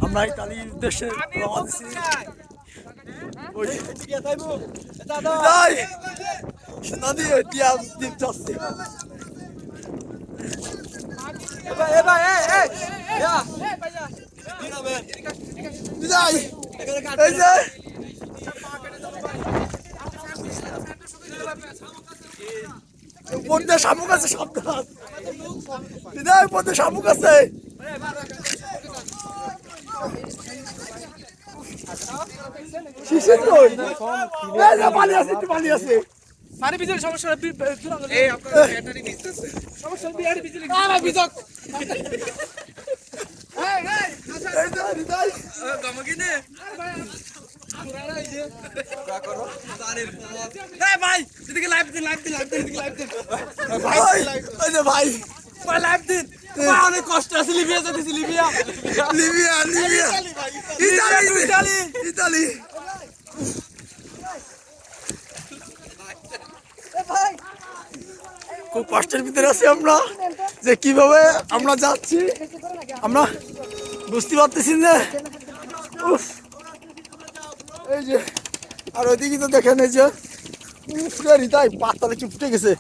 আমরা ইতালির উদ্দেশ্যে রওনা দিচ্ছি। নদী দ্বীপ যাচ্ছে। পদ্মে শামুক আছে, সাবধান। পদ্মে শামুক আছে। পানি আছে, একটু পানি আছে। পানি বিজলি সমস্যা ভাই এদিকে লাইভ দিন ভাই লাইভ দিন অনেক কষ্ট আছে লিবিয়া যেতেছি লিবিয়া ইতালি খুব কষ্টের ভিতরে আছি আমরা, যে কিভাবে আমরা যাচ্ছি আমরা বুঝতে পারতেছি না। এই যে আর ওইদিকে তো দেখেন, এই যে তাই পাতটা দেখি ফুটে গেছে।